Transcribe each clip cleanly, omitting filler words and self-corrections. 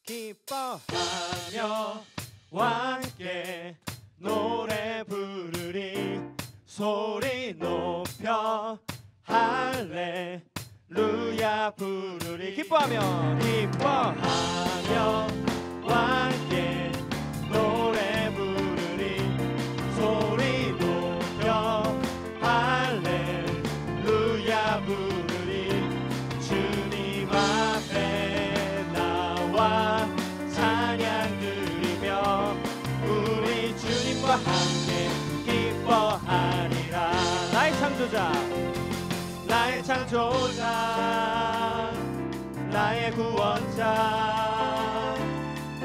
기뻐하며 함께 노래 부르리 소리 높여 할렐루야 부르리 기뻐하며 함께 노래 부르리 소리 높여 할렐루야 부르리 주님 앞에 나와 찬양 드리며 우리 주님과 함께 기뻐하리라. 나의 창조자 나의 창조자 나의 구원자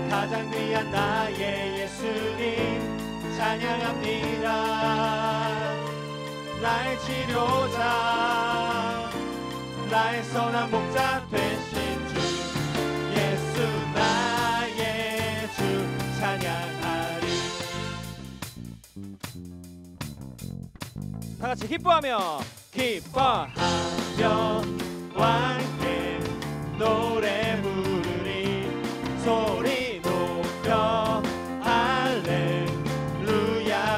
가장 귀한 나의 예수님 찬양합니다. 나의 치료자 나의 선한 목자 되신 주 예수 나의 주 찬양하리. 다같이 기뻐하며 함께 노래 부르리 소리 높여 할렐루야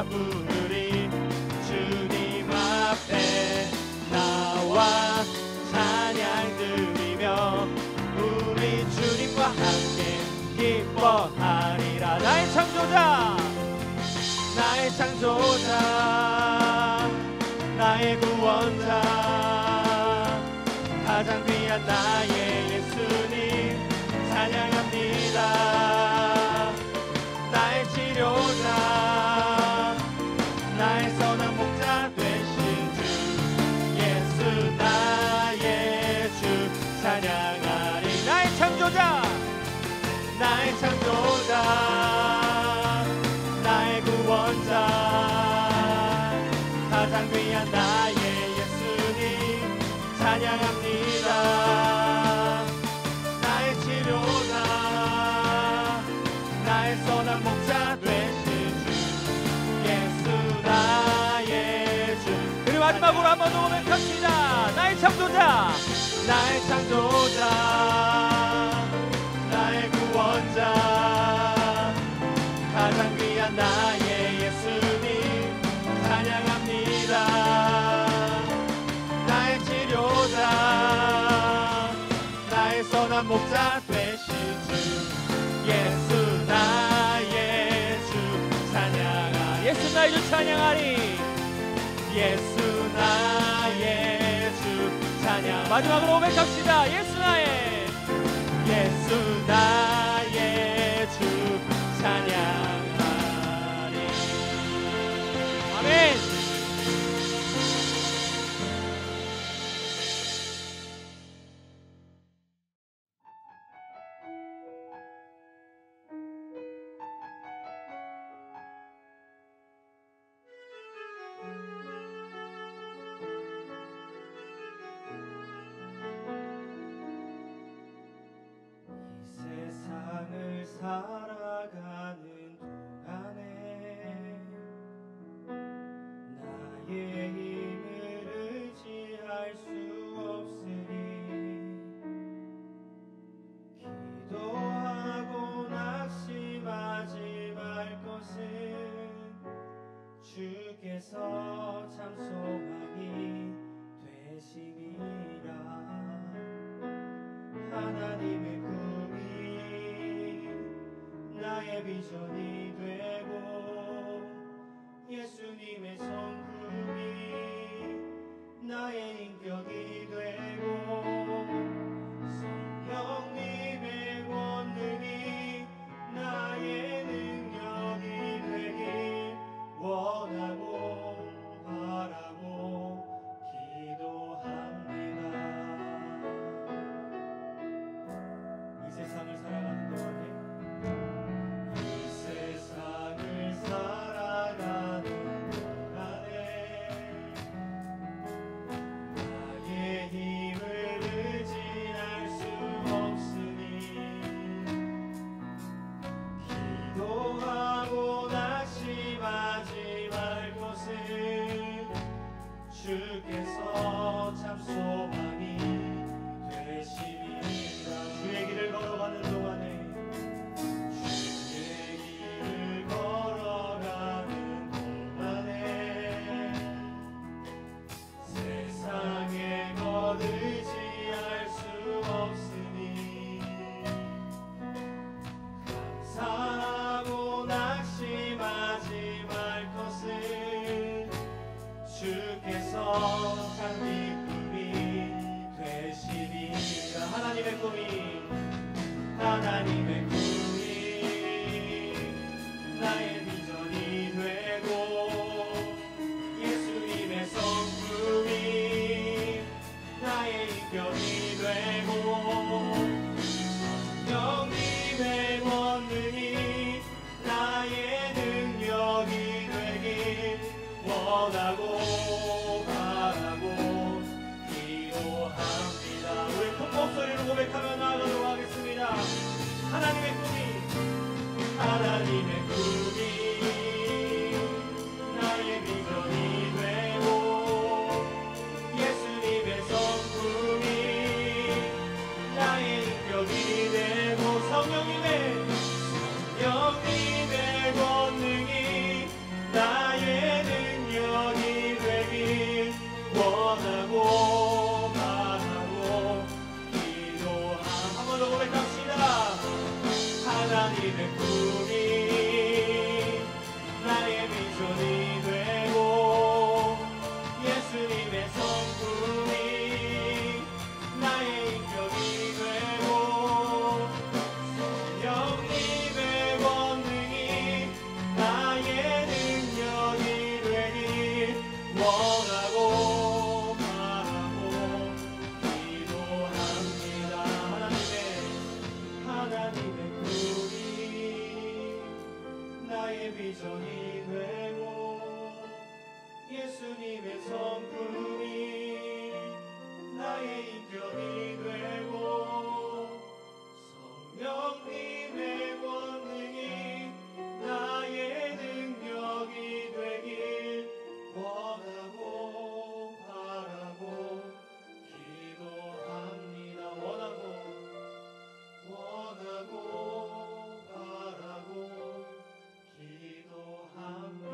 부르리 주님 앞에 나와 찬양 드리며 우리 주님과 함께 기뻐하리라. 나의 창조자 나의 구원자 가장 귀한 나의 예수님 찬양합니다. 나의 치료자 나의 선한 목자 되신 주 예수 나의 주 찬양하리. 나의 창조자 나의 구원자 가장 귀한 나의 예수님 찬양합니다. 나의 치료자 나의 선한 목자 되신 주 예수 나의 주. 그리고 마지막으로 한 번 더 고백합니다. 나의 창조자 나의 구원자 가장 귀한 나의 예수님 찬양합니다. 나의 치료자 나의 선한 목자 되신 주 예수 나의 주 찬양하리. 예수 나의 주 찬양하리. 예수 나의 주 찬양. 마지막으로 고백합시다. 예수 나의 주 찬양하리. 아멘. 세상을 살아가는 동안에 나의 힘을 의지할 수 없으니 기도하고 낙심하지 말 것은 주께서 참 소망이 되심이라. 하나님의 꿈이 나의 비전이 되고 예수님의 성품이 나의 인격이 되고 성령님의 권능이 나의 능력이 되길 원하고 바라고 기도합니다. 이 세상을 살아가는 동안에 나의 힘을 의지할 수 없으니 기도하고 낙심하지 말 것은 주께서 참 소망이 되심이라. 주의 길을 걸어가는 동안에 꿈이 하나님의 꿈이 나의 비전이 되고 예수님의 성품이 나의 인격이 되고 성령님의 권능이 나의 능력이 되길 원하고 바라고 기도합니다. 우리 큰 목소리로 고백하며 나아가도록 하겠습니다. 하나님의 꿈이 나의 비전이 되고 예수님의 성품이 나의 인격이 되고 성령님의 권능이 나의 능력이 되길 원하고 바라고 기도함. 한 번 더 고백합시다. 하나님의 꿈이 나의 비전이 되고 예수님의 성품이 나의 인격이 되고 성령님의 권능이 나의 능력이 되길 원하고 바라고 기도합니다. 하나님의 꿈이 나의 비전이 되고 예수님의 성품이 나의 인격이 되고 성령님의 권능이 나의 능력이 되길 원하고 바라고 기도합니다. 원하고 바라고 기도합니다.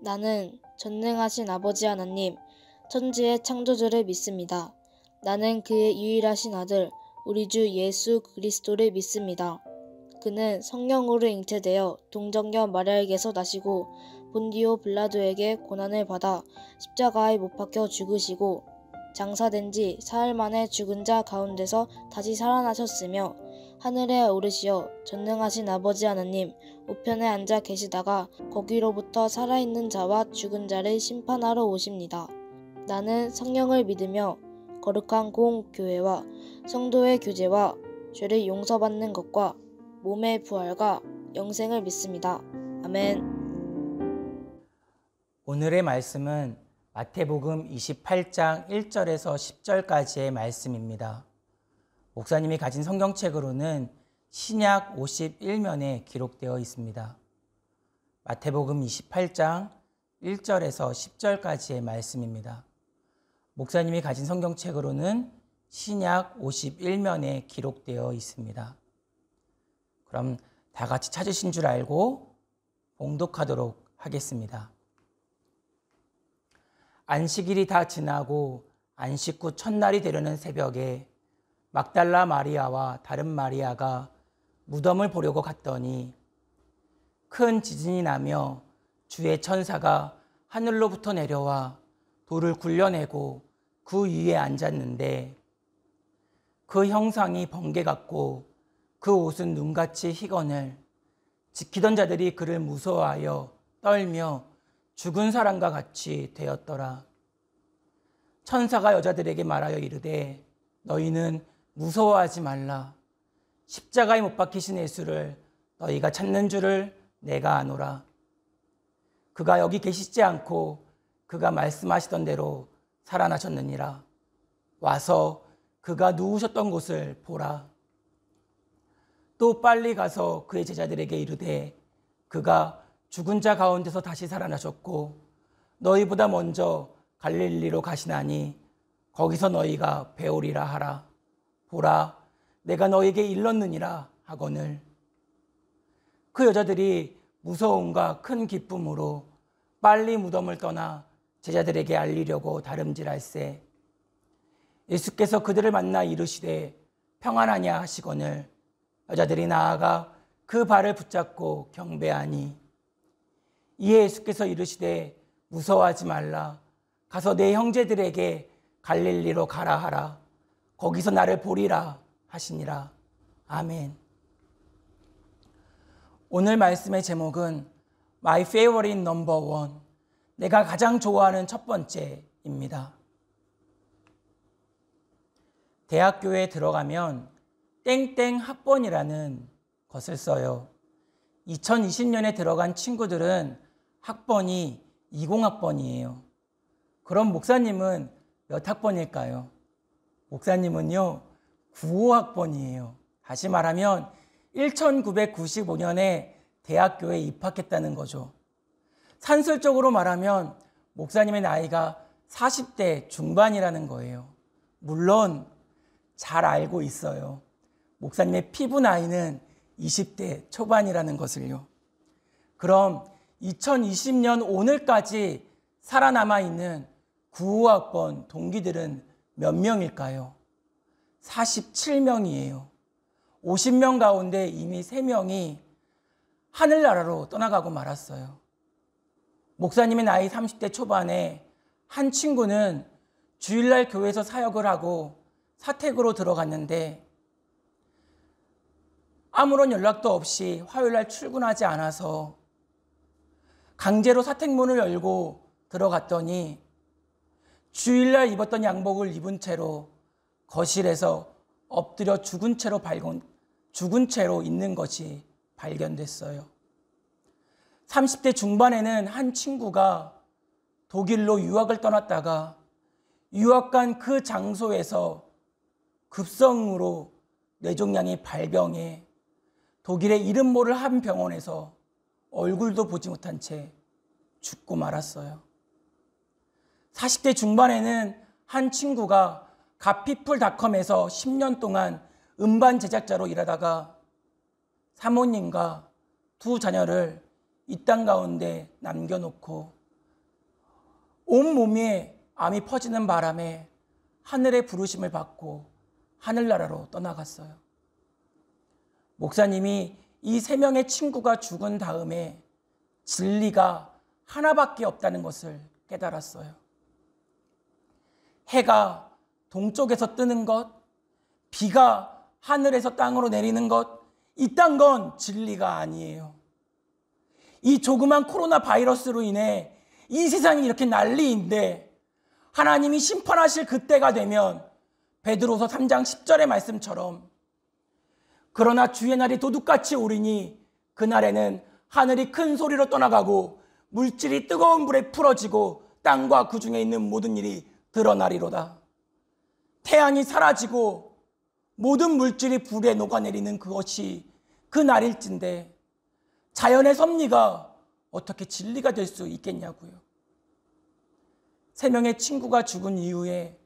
나는 전능하신 아버지 하나님, 천지의 창조주를 믿습니다. 나는 그의 유일하신 아들, 우리 주 예수 그리스도를 믿습니다. 그는 성령으로 잉태되어 동정녀 마리아에게서 나시고 본디오 빌라도에게 고난을 받아 십자가에 못 박혀 죽으시고 장사된 지 사흘 만에 죽은 자 가운데서 다시 살아나셨으며 하늘에 오르시어 전능하신 아버지 하나님 우편에 앉아 계시다가 거기로부터 살아있는 자와 죽은 자를 심판하러 오십니다. 나는 성령을 믿으며 거룩한 공교회와 성도의 교제와 죄를 용서받는 것과 몸의 부활과 영생을 믿습니다. 아멘. 오늘의 말씀은 마태복음 28장 1절에서 10절까지의 말씀입니다. 목사님이 가진 성경책으로는 신약 51면에 기록되어 있습니다. 마태복음 28장 1절에서 10절까지의 말씀입니다. 목사님이 가진 성경책으로는 신약 51면에 기록되어 있습니다. 그럼 다 같이 찾으신 줄 알고 봉독하도록 하겠습니다. 안식일이 다 지나고 안식 후 첫날이 되려는 새벽에 막달라 마리아와 다른 마리아가 무덤을 보려고 갔더니 큰 지진이 나며 주의 천사가 하늘로부터 내려와 돌을 굴려내고 그 위에 앉았는데 그 형상이 번개 같고 그 옷은 눈같이 희거늘 지키던 자들이 그를 무서워하여 떨며 죽은 사람과 같이 되었더라. 천사가 여자들에게 말하여 이르되 너희는 무서워하지 말라. 십자가에 못 박히신 예수를 너희가 찾는 줄을 내가 아노라. 그가 여기 계시지 않고 그가 말씀하시던 대로 살아나셨느니라. 와서 그가 누우셨던 곳을 보라. 또 빨리 가서 그의 제자들에게 이르되 그가 죽은 자 가운데서 다시 살아나셨고 너희보다 먼저 갈릴리로 가시나니 거기서 너희가 배우리라 하라. 보라, 내가 너희에게 일렀느니라 하거늘. 그 여자들이 무서움과 큰 기쁨으로 빨리 무덤을 떠나 제자들에게 알리려고 다름질할세. 예수께서 그들을 만나 이르시되 평안하냐 하시거늘 여자들이 나아가 그 발을 붙잡고 경배하니 이에 예수께서 이르시되 무서워하지 말라. 가서 내 형제들에게 갈릴리로 가라 하라. 거기서 나를 보리라 하시니라. 아멘. 오늘 말씀의 제목은 My favorite number one. 내가 가장 좋아하는 첫 번째입니다. 대학교에 들어가면 땡땡 학번이라는 것을 써요. 2020년에 들어간 친구들은 학번이 20학번이에요. 그럼 목사님은 몇 학번일까요? 목사님은요, 95학번이에요. 다시 말하면 1995년에 대학교에 입학했다는 거죠. 산술적으로 말하면 목사님의 나이가 40대 중반이라는 거예요. 물론 잘 알고 있어요. 목사님의 피부 나이는 20대 초반이라는 것을요. 그럼 2020년 오늘까지 살아남아 있는 95학번 동기들은 몇 명일까요? 47명이에요. 50명 가운데 이미 3명이 하늘나라로 떠나가고 말았어요. 목사님의 나이 30대 초반에 한 친구는 주일날 교회에서 사역을 하고 사택으로 들어갔는데 아무런 연락도 없이 화요일날 출근하지 않아서 강제로 사택문을 열고 들어갔더니 주일날 입었던 양복을 입은 채로 거실에서 엎드려 죽은 채로 있는 것이 발견됐어요. 30대 중반에는 한 친구가 독일로 유학을 떠났다가 유학 간 그 장소에서 급성으로 뇌종양이 발병해 독일의 이름 모를 한 병원에서 얼굴도 보지 못한 채 죽고 말았어요. 40대 중반에는 한 친구가 갓피플닷컴에서 10년 동안 음반 제작자로 일하다가 사모님과 2 자녀를 이 땅 가운데 남겨놓고 온몸에 암이 퍼지는 바람에 하늘의 부르심을 받고 하늘나라로 떠나갔어요. 목사님이 이 3명의 친구가 죽은 다음에 진리가 하나밖에 없다는 것을 깨달았어요. 해가 동쪽에서 뜨는 것, 비가 하늘에서 땅으로 내리는 것, 이딴 건 진리가 아니에요. 이 조그만 코로나 바이러스로 인해 이 세상이 이렇게 난리인데 하나님이 심판하실 그때가 되면 베드로서 3장 10절의 말씀처럼 그러나 주의 날이 도둑같이 오리니 그날에는 하늘이 큰 소리로 떠나가고 물질이 뜨거운 불에 풀어지고 땅과 그 중에 있는 모든 일이 드러나리로다. 태양이 사라지고 모든 물질이 불에 녹아내리는 그것이 그 날일진데 자연의 섭리가 어떻게 진리가 될 수 있겠냐고요. 3명의 친구가 죽은 이후에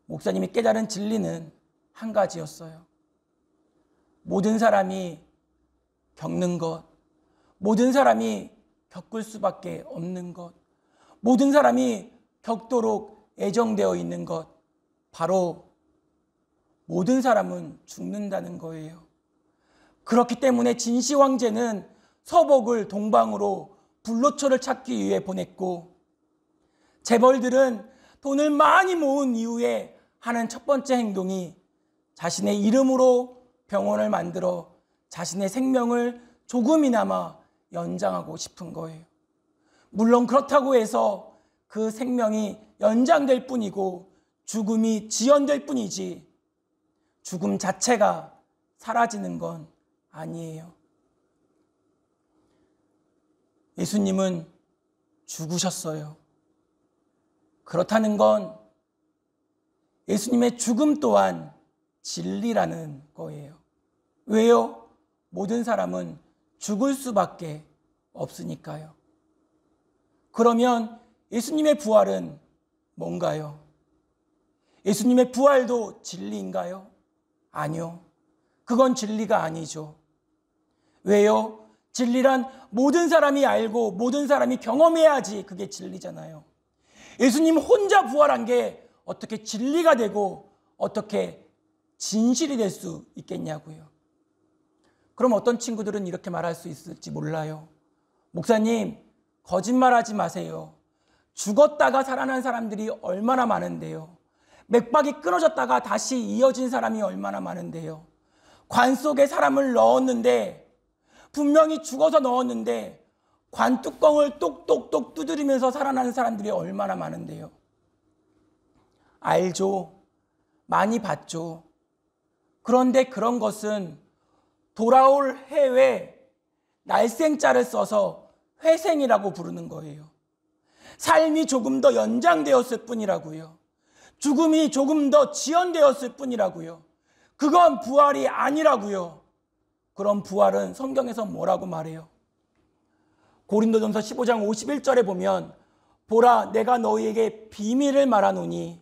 목사님이 깨달은 진리는 한 가지였어요. 모든 사람이 겪는 것, 모든 사람이 겪을 수밖에 없는 것, 모든 사람이 겪도록 애정되어 있는 것, 바로 모든 사람은 죽는다는 거예요. 그렇기 때문에 진시 황제는 서복을 동방으로 불로초를 찾기 위해 보냈고 재벌들은 돈을 많이 모은 이후에 하는 첫 번째 행동이 자신의 이름으로 병원을 만들어 자신의 생명을 조금이나마 연장하고 싶은 거예요. 물론 그렇다고 해서 그 생명이 연장될 뿐이고 죽음이 지연될 뿐이지 죽음 자체가 사라지는 건 아니에요. 예수님은 죽으셨어요. 그렇다는 건 예수님의 죽음 또한 진리라는 거예요. 왜요? 모든 사람은 죽을 수밖에 없으니까요. 그러면 예수님의 부활은 뭔가요? 예수님의 부활도 진리인가요? 아니요. 그건 진리가 아니죠. 왜요? 진리란 모든 사람이 알고 모든 사람이 경험해야지 그게 진리잖아요. 예수님 혼자 부활한 게 어떻게 진리가 되고 어떻게 진실이 될 수 있겠냐고요. 그럼 어떤 친구들은 이렇게 말할 수 있을지 몰라요. 목사님, 거짓말하지 마세요. 죽었다가 살아난 사람들이 얼마나 많은데요. 맥박이 끊어졌다가 다시 이어진 사람이 얼마나 많은데요. 관 속에 사람을 넣었는데, 분명히 죽어서 넣었는데 관 뚜껑을 똑똑똑 두드리면서 살아나는 사람들이 얼마나 많은데요. 알죠. 많이 봤죠. 그런데 그런 것은 돌아올 해외 날생자를 써서 회생이라고 부르는 거예요. 삶이 조금 더 연장되었을 뿐이라고요. 죽음이 조금 더 지연되었을 뿐이라고요. 그건 부활이 아니라고요. 그런 부활은 성경에서 뭐라고 말해요? 고린도전서 15장 51절에 보면 보라 내가 너희에게 비밀을 말하노니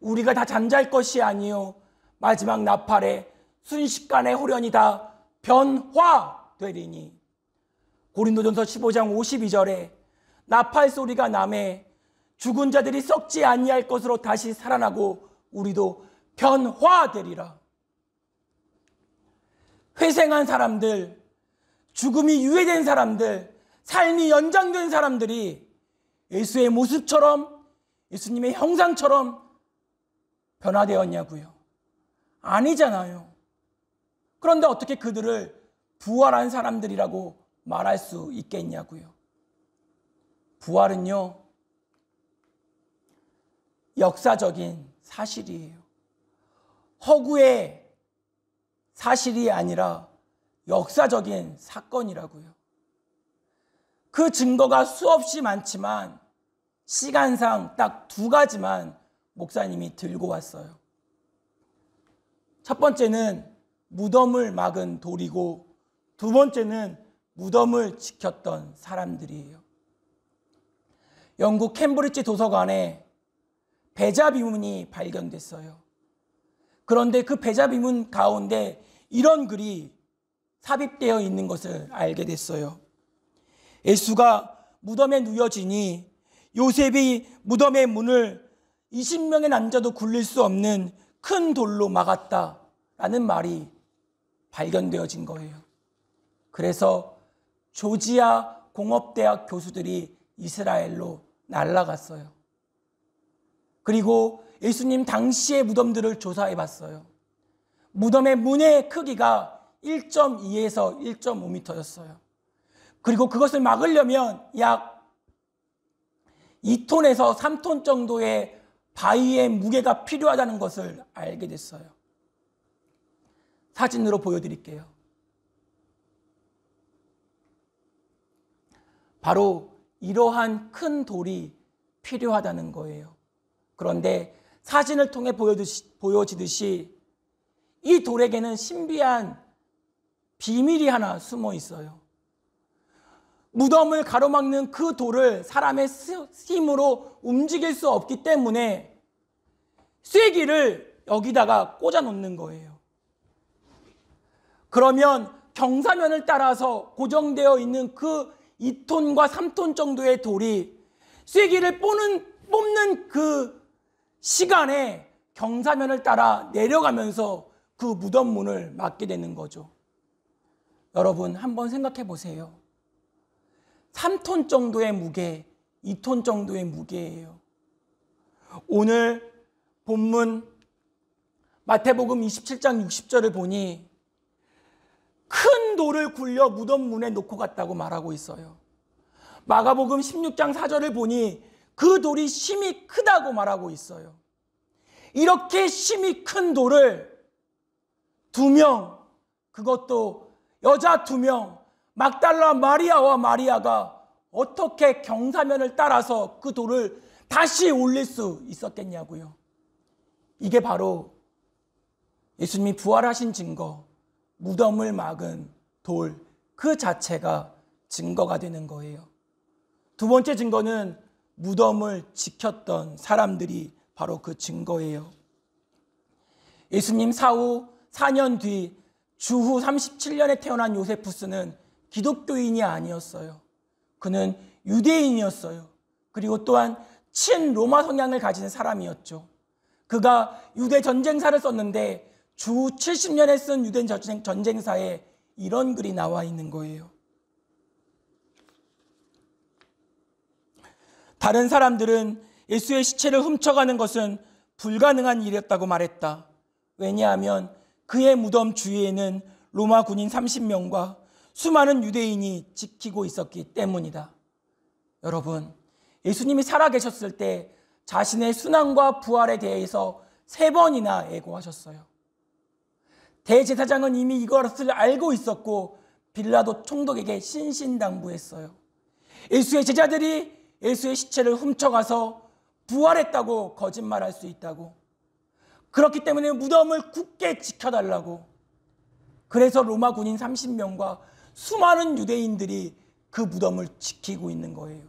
우리가 다 잠잘 것이 아니요 마지막 나팔에 순식간에 호련히 다 변화되리니. 고린도전서 15장 52절에 나팔 소리가 나매 죽은 자들이 썩지 아니할 것으로 다시 살아나고 우리도 변화되리라. 회생한 사람들, 죽음이 유예된 사람들, 삶이 연장된 사람들이 예수의 모습처럼, 예수님의 형상처럼 변화되었냐고요? 아니잖아요. 그런데 어떻게 그들을 부활한 사람들이라고 말할 수 있겠냐고요? 부활은요, 역사적인 사실이에요. 허구의 사실이 아니라 역사적인 사건이라고요. 그 증거가 수없이 많지만 시간상 딱 2가지만 목사님이 들고 왔어요. 첫 번째는 무덤을 막은 돌이고, 2번째는 무덤을 지켰던 사람들이에요. 영국 캠브리지 도서관에 배자 비문이 발견됐어요. 그런데 그 배자 비문 가운데 이런 글이 삽입되어 있는 것을 알게 됐어요. 예수가 무덤에 누워지니 요셉이 무덤의 문을 20명의 남자도 굴릴 수 없는 큰 돌로 막았다라는 말이 발견되어진 거예요. 그래서 조지아 공업대학 교수들이 이스라엘로 날아갔어요. 그리고 예수님 당시의 무덤들을 조사해 봤어요. 무덤의 문의 크기가 1.2에서 1.5m였어요. 그리고 그것을 막으려면 약 2톤에서 3톤 정도의 바위의 무게가 필요하다는 것을 알게 됐어요. 사진으로 보여드릴게요. 바로 이러한 큰 돌이 필요하다는 거예요. 그런데 사진을 통해 보여지듯이 이 돌에게는 신비한 비밀이 하나 숨어 있어요. 무덤을 가로막는 그 돌을 사람의 힘으로 움직일 수 없기 때문에 쐐기를 여기다가 꽂아 놓는 거예요. 그러면 경사면을 따라서 고정되어 있는 그 2톤과 3톤 정도의 돌이 쐐기를 뽑는 그 시간에 경사면을 따라 내려가면서 그 무덤 문을 막게 되는 거죠. 여러분 한번 생각해 보세요. 3톤 정도의 무게, 2톤 정도의 무게예요. 오늘 본문 마태복음 27장 60절을 보니 큰 돌을 굴려 무덤 문에 놓고 갔다고 말하고 있어요. 마가복음 16장 4절을 보니 그 돌이 심히 크다고 말하고 있어요. 이렇게 심히 큰 돌을 2명, 그것도 여자 2명, 막달라 마리아와 마리아가 어떻게 경사면을 따라서 그 돌을 다시 올릴 수 있었겠냐고요. 이게 바로 예수님이 부활하신 증거, 무덤을 막은 돌 그 자체가 증거가 되는 거예요. 2번째 증거는 무덤을 지켰던 사람들이 바로 그 증거예요. 예수님 사후 4년 뒤 주후 37년에 태어난 요세푸스는 기독교인이 아니었어요. 그는 유대인이었어요. 그리고 또한 친로마 성향을 가진 사람이었죠. 그가 유대 전쟁사를 썼는데 주후 70년에 쓴 유대 전쟁사에 이런 글이 나와 있는 거예요. 다른 사람들은 예수의 시체를 훔쳐가는 것은 불가능한 일이었다고 말했다. 왜냐하면 그의 무덤 주위에는 로마 군인 30명과 수많은 유대인이 지키고 있었기 때문이다. 여러분, 예수님이 살아계셨을 때 자신의 순환과 부활에 대해서 3번이나 예고하셨어요. 대제사장은 이미 이것을 알고 있었고 빌라도 총독에게 신신당부했어요. 예수의 제자들이 예수의 시체를 훔쳐가서 부활했다고 거짓말할 수 있다고. 그렇기 때문에 무덤을 굳게 지켜달라고. 그래서 로마 군인 30명과 수많은 유대인들이 그 무덤을 지키고 있는 거예요.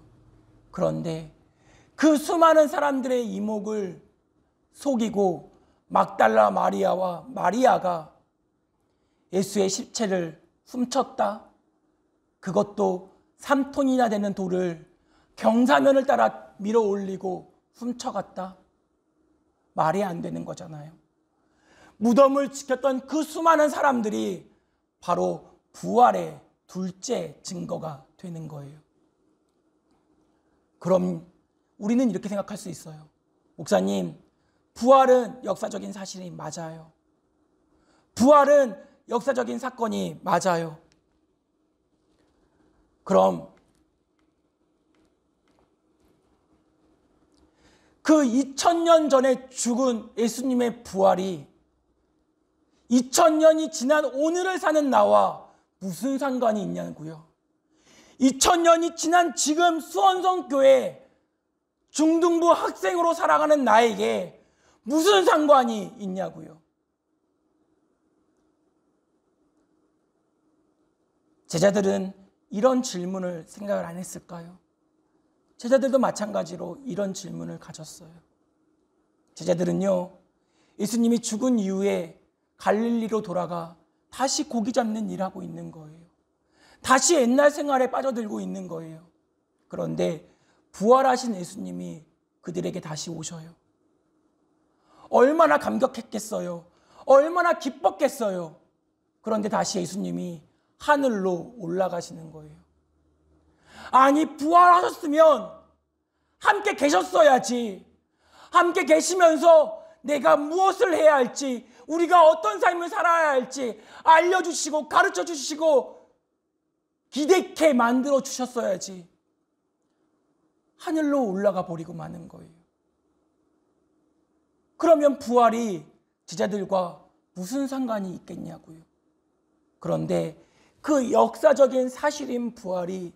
그런데 그 수많은 사람들의 이목을 속이고 막달라 마리아와 마리아가 예수의 시체를 훔쳤다. 그것도 3톤이나 되는 돌을 경사면을 따라 밀어 올리고 훔쳐갔다. 말이 안 되는 거잖아요. 무덤을 지켰던 그 수많은 사람들이 바로 부활의 둘째 증거가 되는 거예요. 그럼 우리는 이렇게 생각할 수 있어요. 목사님, 부활은 역사적인 사실이 맞아요. 부활은 역사적인 사건이 맞아요. 그럼 그 2000년 전에 죽은 예수님의 부활이 2000년이 지난 오늘을 사는 나와 무슨 상관이 있냐고요. 2000년이 지난 지금 수원성교회 중등부 학생으로 살아가는 나에게 무슨 상관이 있냐고요. 제자들은 이런 질문을 생각을 안 했을까요? 제자들도 마찬가지로 이런 질문을 가졌어요. 제자들은요, 예수님이 죽은 이후에 갈릴리로 돌아가 다시 고기 잡는 일하고 있는 거예요. 다시 옛날 생활에 빠져들고 있는 거예요. 그런데 부활하신 예수님이 그들에게 다시 오셔요. 얼마나 감격했겠어요. 얼마나 기뻤겠어요. 그런데 다시 예수님이 하늘로 올라가시는 거예요. 아니, 부활하셨으면 함께 계셨어야지. 함께 계시면서 내가 무엇을 해야 할지, 우리가 어떤 삶을 살아야 할지 알려주시고 가르쳐주시고 기대케 만들어 주셨어야지. 하늘로 올라가 버리고 마는 거예요. 그러면 부활이 제자들과 무슨 상관이 있겠냐고요. 그런데 그 역사적인 사실인 부활이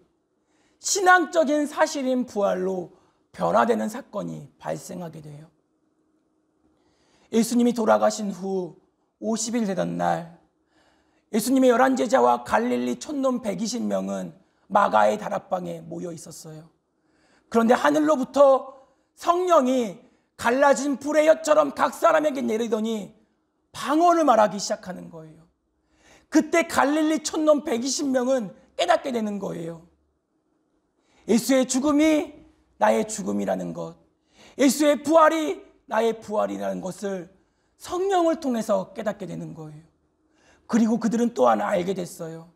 신앙적인 사실인 부활로 변화되는 사건이 발생하게 돼요. 예수님이 돌아가신 후 50일 되던 날, 예수님의 11제자와 갈릴리 촌놈 120명은 마가의 다락방에 모여 있었어요. 그런데 하늘로부터 성령이 갈라진 불의 엿처럼 각 사람에게 내리더니 방언을 말하기 시작하는 거예요. 그때 갈릴리 촌놈 120명은 깨닫게 되는 거예요. 예수의 죽음이 나의 죽음이라는 것, 예수의 부활이 나의 부활이라는 것을 성령을 통해서 깨닫게 되는 거예요. 그리고 그들은 또한 알게 됐어요.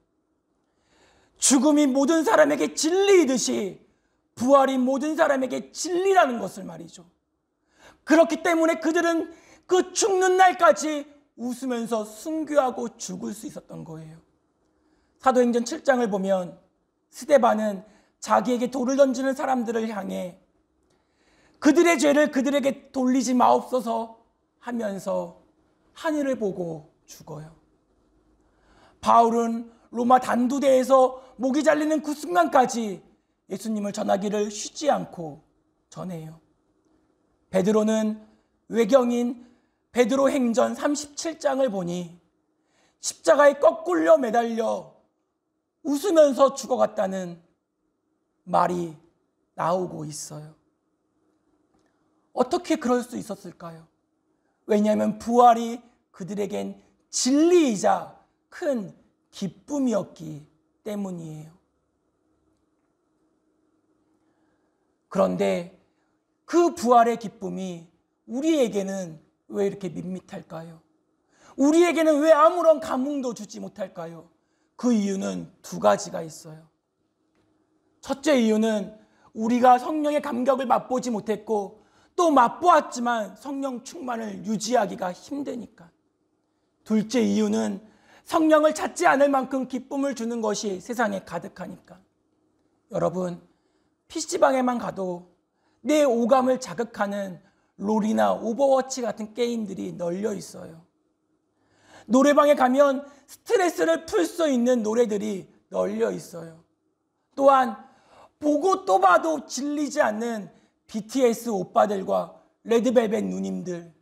죽음이 모든 사람에게 진리이듯이 부활이 모든 사람에게 진리라는 것을 말이죠. 그렇기 때문에 그들은 그 죽는 날까지 웃으면서 순교하고 죽을 수 있었던 거예요. 사도행전 7장을 보면 스데반은 자기에게 돌을 던지는 사람들을 향해 그들의 죄를 그들에게 돌리지 마옵소서 하면서 하늘을 보고 죽어요. 바울은 로마 단두대에서 목이 잘리는 그 순간까지 예수님을 전하기를 쉬지 않고 전해요. 베드로는 외경인 베드로 행전 37장을 보니 십자가에 거꾸로 매달려 웃으면서 죽어갔다는 말이 나오고 있어요. 어떻게 그럴 수 있었을까요? 왜냐하면 부활이 그들에겐 진리이자 큰 기쁨이었기 때문이에요. 그런데 그 부활의 기쁨이 우리에게는 왜 이렇게 밋밋할까요? 우리에게는 왜 아무런 감흥도 주지 못할까요? 그 이유는 두 가지가 있어요. 첫째 이유는 우리가 성령의 감격을 맛보지 못했고 또 맛보았지만 성령 충만을 유지하기가 힘드니까. 둘째 이유는 성령을 찾지 않을 만큼 기쁨을 주는 것이 세상에 가득하니까. 여러분, PC방에만 가도 내 오감을 자극하는 롤이나 오버워치 같은 게임들이 널려 있어요. 노래방에 가면 스트레스를 풀 수 있는 노래들이 널려 있어요. 또한 보고 또 봐도 질리지 않는 BTS 오빠들과 레드벨벳 누님들,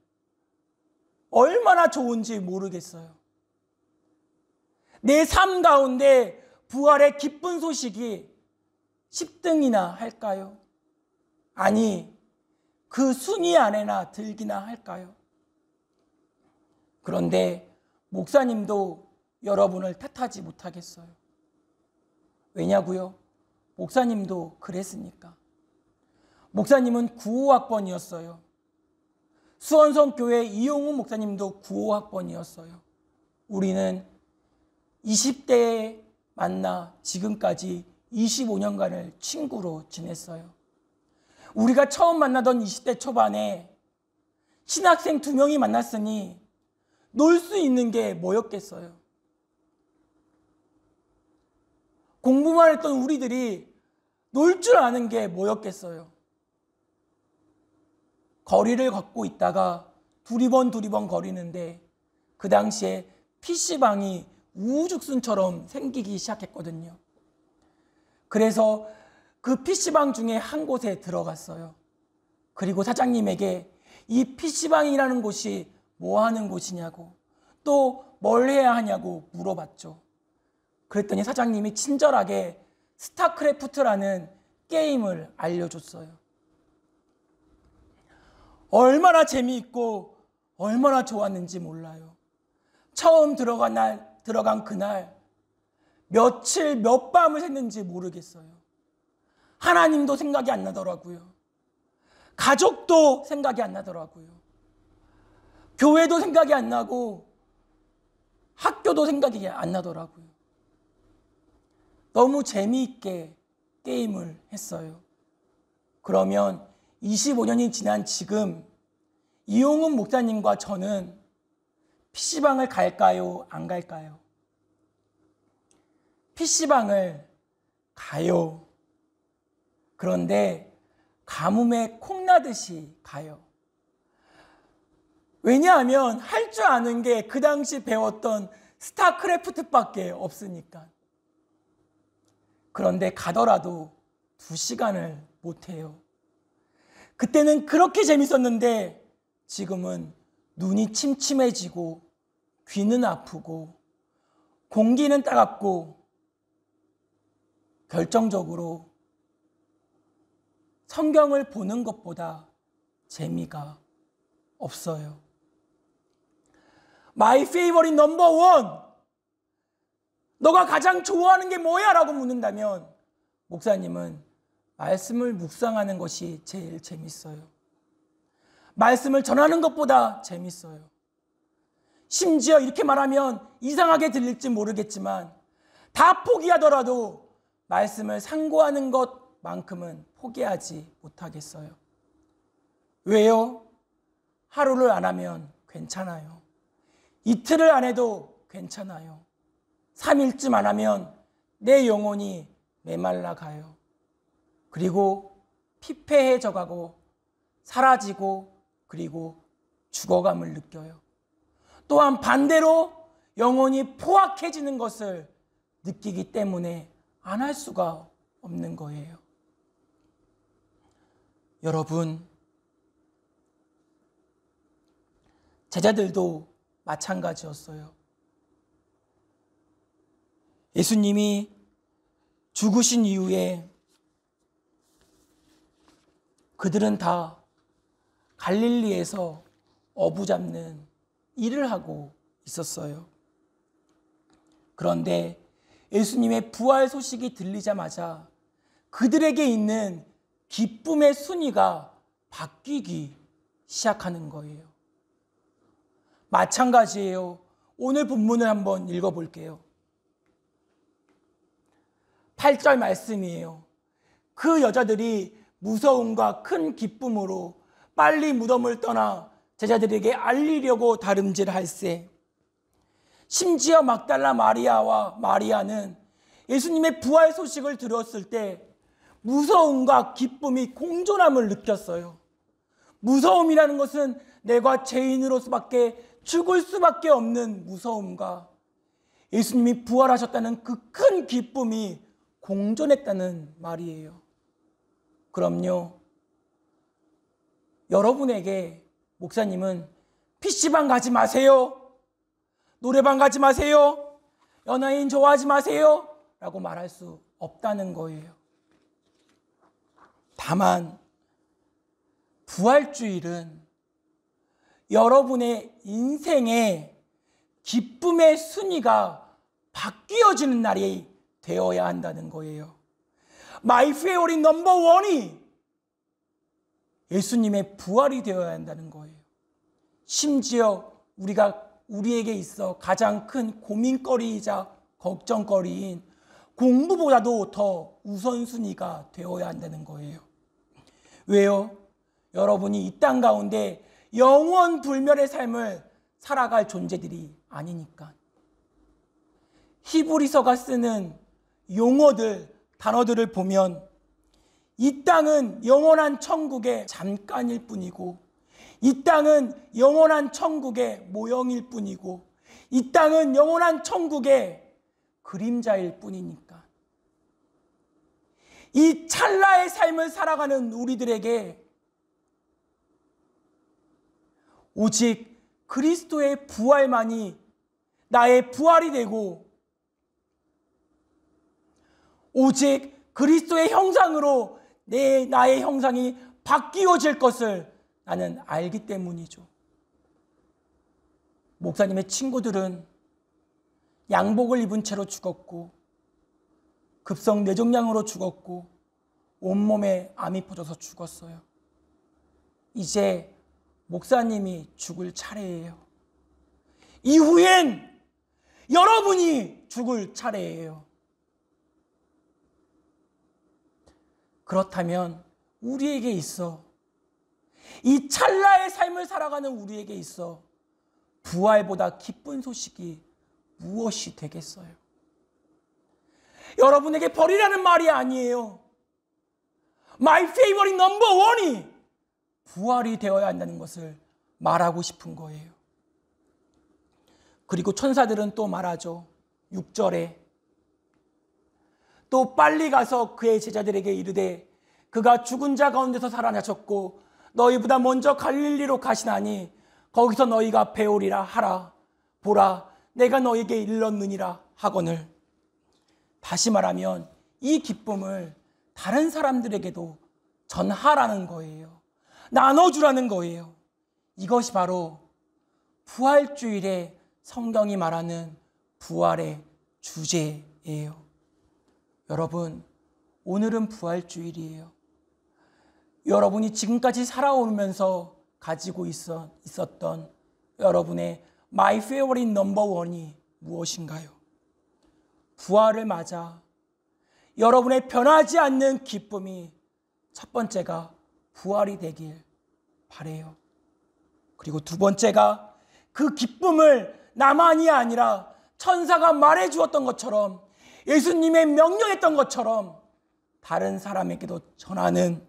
얼마나 좋은지 모르겠어요. 내 삶 가운데 부활의 기쁜 소식이 10등이나 할까요? 아니, 그 순위 안에나 들기나 할까요? 그런데 목사님도 여러분을 탓하지 못하겠어요. 왜냐고요? 목사님도 그랬으니까. 목사님은 95학번이었어요. 수원성교회 이용훈 목사님도 95학번이었어요. 우리는 20대에 만나 지금까지 25년간을 친구로 지냈어요. 우리가 처음 만나던 20대 초반에 신학생 2명이 만났으니 놀 수 있는 게 뭐였겠어요? 공부만 했던 우리들이 놀 줄 아는 게 뭐였겠어요? 거리를 걷고 있다가 두리번 거리는데 그 당시에 PC방이 우후죽순처럼 생기기 시작했거든요. 그래서 그 PC방 중에 한 곳에 들어갔어요. 그리고 사장님에게 이 PC방이라는 곳이 뭐 하는 곳이냐고, 또 뭘 해야 하냐고 물어봤죠. 그랬더니 사장님이 친절하게 스타크래프트라는 게임을 알려줬어요. 얼마나 재미있고 얼마나 좋았는지 몰라요. 처음 들어간 그날 며칠 몇 밤을 샜는지 모르겠어요. 하나님도 생각이 안 나더라고요. 가족도 생각이 안 나더라고요. 교회도 생각이 안 나고 학교도 생각이 안 나더라고요. 너무 재미있게 게임을 했어요. 그러면 25년이 지난 지금 이용훈 목사님과 저는 PC방을 갈까요? 안 갈까요? PC방을 가요. 그런데 가뭄에 콩나듯이 가요. 왜냐하면 할 줄 아는 게 그 당시 배웠던 스타크래프트밖에 없으니까. 그런데 가더라도 2시간을 못해요. 그때는 그렇게 재밌었는데 지금은 눈이 침침해지고 귀는 아프고 공기는 따갑고 결정적으로 성경을 보는 것보다 재미가 없어요. My favorite number one. 너가 가장 좋아하는 게 뭐야? 라고 묻는다면 목사님은 말씀을 묵상하는 것이 제일 재밌어요. 말씀을 전하는 것보다 재밌어요. 심지어 이렇게 말하면 이상하게 들릴지 모르겠지만 다 포기하더라도 말씀을 상고하는 것만큼은 포기하지 못하겠어요. 왜요? 하루를 안 하면 괜찮아요. 이틀을 안 해도 괜찮아요. 3일쯤 안 하면 내 영혼이 메말라 가요. 그리고 피폐해져 가고 사라지고 그리고 죽어감을 느껴요. 또한 반대로 영혼이 포악해지는 것을 느끼기 때문에 안 할 수가 없는 거예요. 여러분, 제자들도 마찬가지였어요. 예수님이 죽으신 이후에 그들은 다 갈릴리에서 어부 잡는 일을 하고 있었어요. 그런데 예수님의 부활 소식이 들리자마자 그들에게 있는 기쁨의 순위가 바뀌기 시작하는 거예요. 마찬가지예요. 오늘 본문을 한번 읽어볼게요. 8절 말씀이에요. 그 여자들이 무서움과 큰 기쁨으로 빨리 무덤을 떠나 제자들에게 알리려고 다름질할세. 심지어 막달라 마리아와 마리아는 예수님의 부활 소식을 들었을 때 무서움과 기쁨이 공존함을 느꼈어요. 무서움이라는 것은 내가 죄인으로서밖에 죽을 수밖에 없는 무서움과 예수님이 부활하셨다는 그 큰 기쁨이 공존했다는 말이에요. 그럼요, 여러분에게 목사님은 PC방 가지 마세요, 노래방 가지 마세요, 연예인 좋아하지 마세요 라고 말할 수 없다는 거예요. 다만 부활주일은 여러분의 인생의 기쁨의 순위가 바뀌어지는 날이 되어야 한다는 거예요. My favorite number one이 예수님의 부활이 되어야 한다는 거예요. 심지어 우리에게 있어 가장 큰 고민거리이자 걱정거리인 공부보다도 더 우선순위가 되어야 한다는 거예요. 왜요? 여러분이 이 땅 가운데 영원 불멸의 삶을 살아갈 존재들이 아니니까. 히브리서가 쓰는 용어들, 단어들을 보면 이 땅은 영원한 천국의 잠깐일 뿐이고, 이 땅은 영원한 천국의 모형일 뿐이고, 이 땅은 영원한 천국의 그림자일 뿐이니까. 이 찰나의 삶을 살아가는 우리들에게 오직 그리스도의 부활만이 나의 부활이 되고, 오직 그리스도의 형상으로 나의 형상이 바뀌어질 것을 나는 알기 때문이죠. 목사님의 친구들은 양복을 입은 채로 죽었고, 급성 뇌종양으로 죽었고, 온몸에 암이 퍼져서 죽었어요. 이제 목사님이 죽을 차례예요. 이후엔 여러분이 죽을 차례예요. 그렇다면 우리에게 있어, 이 찰나의 삶을 살아가는 우리에게 있어 부활보다 기쁜 소식이 무엇이 되겠어요? 여러분에게 벌이라는 말이 아니에요. My favorite number one이 부활이 되어야 한다는 것을 말하고 싶은 거예요. 그리고 천사들은 또 말하죠. 6절에 또 빨리 가서 그의 제자들에게 이르되 그가 죽은 자 가운데서 살아나셨고 너희보다 먼저 갈릴리로 가시나니 거기서 너희가 배우리라 하라. 보라, 내가 너희에게 일렀느니라 하거늘. 다시 말하면 이 기쁨을 다른 사람들에게도 전하라는 거예요. 나눠주라는 거예요. 이것이 바로 부활주일에 성경이 말하는 부활의 주제예요. 여러분, 오늘은 부활주일이에요. 여러분이 지금까지 살아오면서 가지고 있었던 여러분의 My favorite number one이 무엇인가요? 부활을 맞아 여러분의 변하지 않는 기쁨이 첫 번째가 부활이 되길 바라요. 그리고 두 번째가 그 기쁨을 나만이 아니라 천사가 말해 주었던 것처럼, 예수님의 명령했던 것처럼 다른 사람에게도 전하는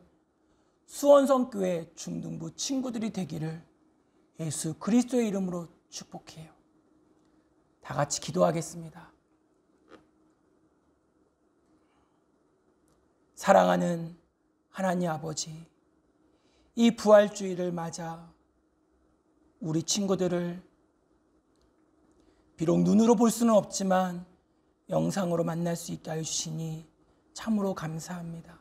수원성교회 중등부 친구들이 되기를 예수 그리스도의 이름으로 축복해요. 다 같이 기도하겠습니다. 사랑하는 하나님 아버지, 이 부활주의를 맞아 우리 친구들을 비록 눈으로 볼 수는 없지만 영상으로 만날 수 있게 하여 주시니 참으로 감사합니다.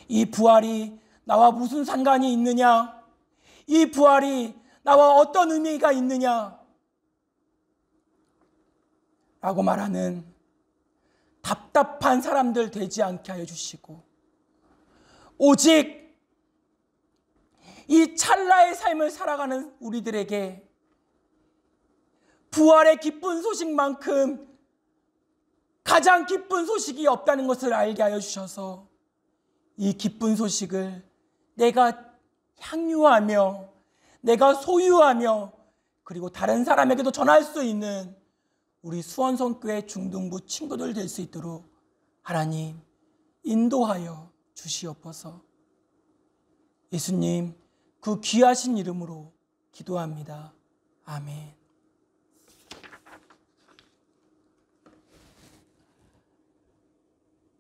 이 부활이 나와 무슨 상관이 있느냐? 이 부활이 나와 어떤 의미가 있느냐? 라고 말하는 답답한 사람들 되지 않게 하여 주시고, 오직 이 찰나의 삶을 살아가는 우리들에게 부활의 기쁜 소식만큼 가장 기쁜 소식이 없다는 것을 알게 하여 주셔서 이 기쁜 소식을 내가 향유하며 내가 소유하며 그리고 다른 사람에게도 전할 수 있는 우리 수원성교회 중등부 친구들 될 수 있도록 하나님 인도하여 주시옵소서. 예수님 그 귀하신 이름으로 기도합니다. 아멘.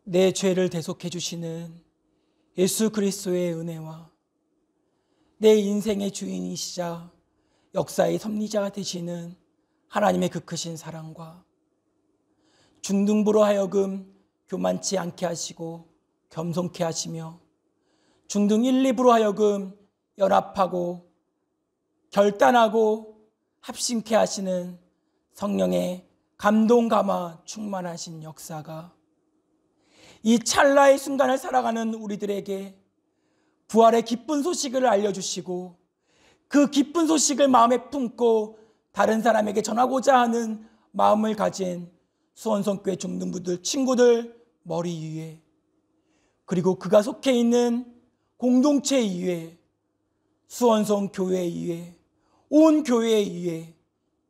내 죄를 대속해 주시는 예수 그리스도의 은혜와 내 인생의 주인이시자 역사의 섭리자가 되시는 하나님의 그 크신 사랑과 중등부로 하여금 교만치 않게 하시고 겸손케 하시며 중등 1, 2부로 하여금 연합하고 결단하고 합심케 하시는 성령의 감동 감화 충만하신 역사가 이 찰나의 순간을 살아가는 우리들에게 부활의 기쁜 소식을 알려주시고 그 기쁜 소식을 마음에 품고 다른 사람에게 전하고자 하는 마음을 가진 수원성교회 중등부들 친구들 머리 위에 그리고 그가 속해 있는 공동체 위에 수원성 교회 위에 온 교회 위에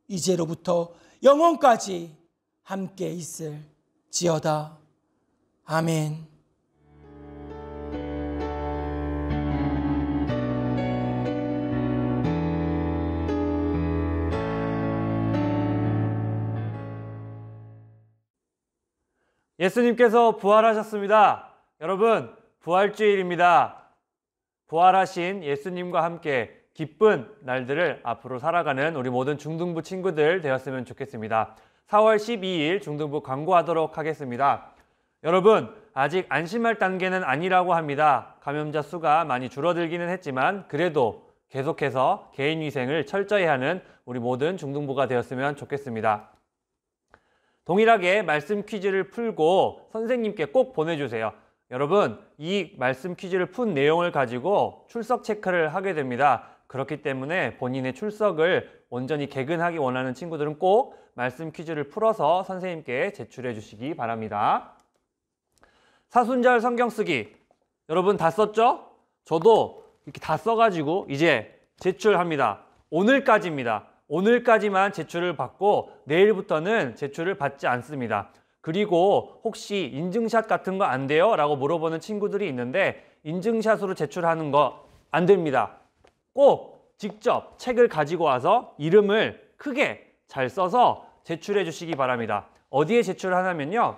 이제로부터 영원까지 함께 있을지어다. 아멘. 예수님께서 부활하셨습니다. 여러분, 부활주일입니다. 부활하신 예수님과 함께 기쁜 날들을 앞으로 살아가는 우리 모든 중등부 친구들 되었으면 좋겠습니다. 4월 12일 중등부 광고하도록 하겠습니다. 여러분, 아직 안심할 단계는 아니라고 합니다. 감염자 수가 많이 줄어들기는 했지만 그래도 계속해서 개인위생을 철저히 하는 우리 모든 중등부가 되었으면 좋겠습니다. 동일하게 말씀 퀴즈를 풀고 선생님께 꼭 보내주세요. 여러분, 이 말씀 퀴즈를 푼 내용을 가지고 출석 체크를 하게 됩니다. 그렇기 때문에 본인의 출석을 온전히 개근하기 원하는 친구들은 꼭 말씀 퀴즈를 풀어서 선생님께 제출해 주시기 바랍니다. 사순절 성경 쓰기 여러분 다 썼죠? 저도 이렇게 다 써가지고 이제 제출합니다. 오늘까지입니다. 오늘까지만 제출을 받고 내일부터는 제출을 받지 않습니다. 그리고 혹시 인증샷 같은 거 안 돼요? 라고 물어보는 친구들이 있는데 인증샷으로 제출하는 거 안 됩니다. 꼭 직접 책을 가지고 와서 이름을 크게 잘 써서 제출해 주시기 바랍니다. 어디에 제출하냐면요.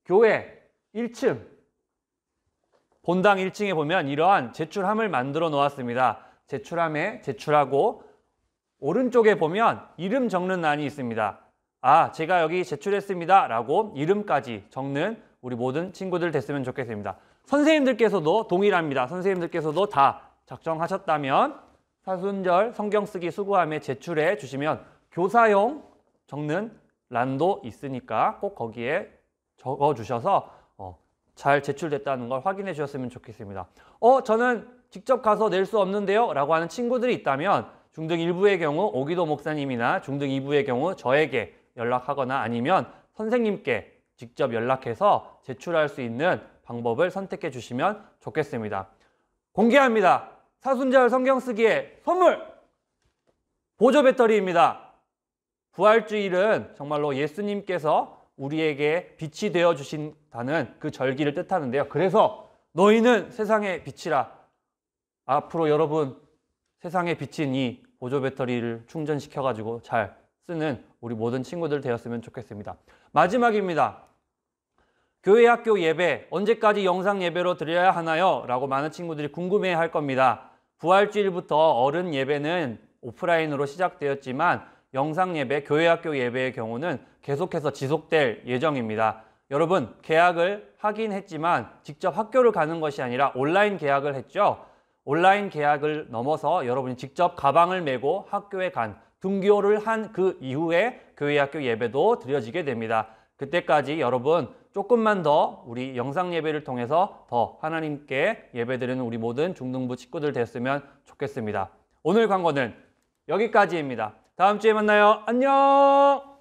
교회 1층, 본당 1층에 보면 이러한 제출함을 만들어 놓았습니다. 제출함에 제출하고 오른쪽에 보면 이름 적는 란이 있습니다. 아, 제가 여기 제출했습니다 라고 이름까지 적는 우리 모든 친구들 됐으면 좋겠습니다. 선생님들께서도 동일합니다. 선생님들께서도 다 작성하셨다면 사순절 성경 쓰기 수고함에 제출해 주시면 교사용 적는 란도 있으니까 꼭 거기에 적어 주셔서 잘 제출됐다는 걸 확인해 주셨으면 좋겠습니다. 저는 직접 가서 낼 수 없는데요 라고 하는 친구들이 있다면 중등 1부의 경우 오기도 목사님이나 중등 2부의 경우 저에게 연락하거나 아니면 선생님께 직접 연락해서 제출할 수 있는 방법을 선택해 주시면 좋겠습니다. 공개합니다. 사순절 성경 쓰기의 선물! 보조 배터리입니다. 부활주일은 정말로 예수님께서 우리에게 빛이 되어 주신다는 그 절기를 뜻하는데요. 그래서 너희는 세상의 빛이라. 앞으로 여러분 세상에 비친 이 보조 배터리를 충전시켜가지고 잘 쓰는 우리 모든 친구들 되었으면 좋겠습니다. 마지막입니다. 교회 학교 예배 언제까지 영상 예배로 드려야 하나요? 라고 많은 친구들이 궁금해 할 겁니다. 부활주일부터 어른 예배는 오프라인으로 시작되었지만 영상 예배, 교회 학교 예배의 경우는 계속해서 지속될 예정입니다. 여러분, 계약을 하긴 했지만 직접 학교를 가는 것이 아니라 온라인 계약을 했죠. 온라인 계약을 넘어서 여러분이 직접 가방을 메고 학교에 간 등교를 한 그 이후에 교회 학교 예배도 드려지게 됩니다. 그때까지 여러분 조금만 더 우리 영상 예배를 통해서 더 하나님께 예배드리는 우리 모든 중등부 친구들 됐으면 좋겠습니다. 오늘 광고는 여기까지입니다. 다음 주에 만나요. 안녕!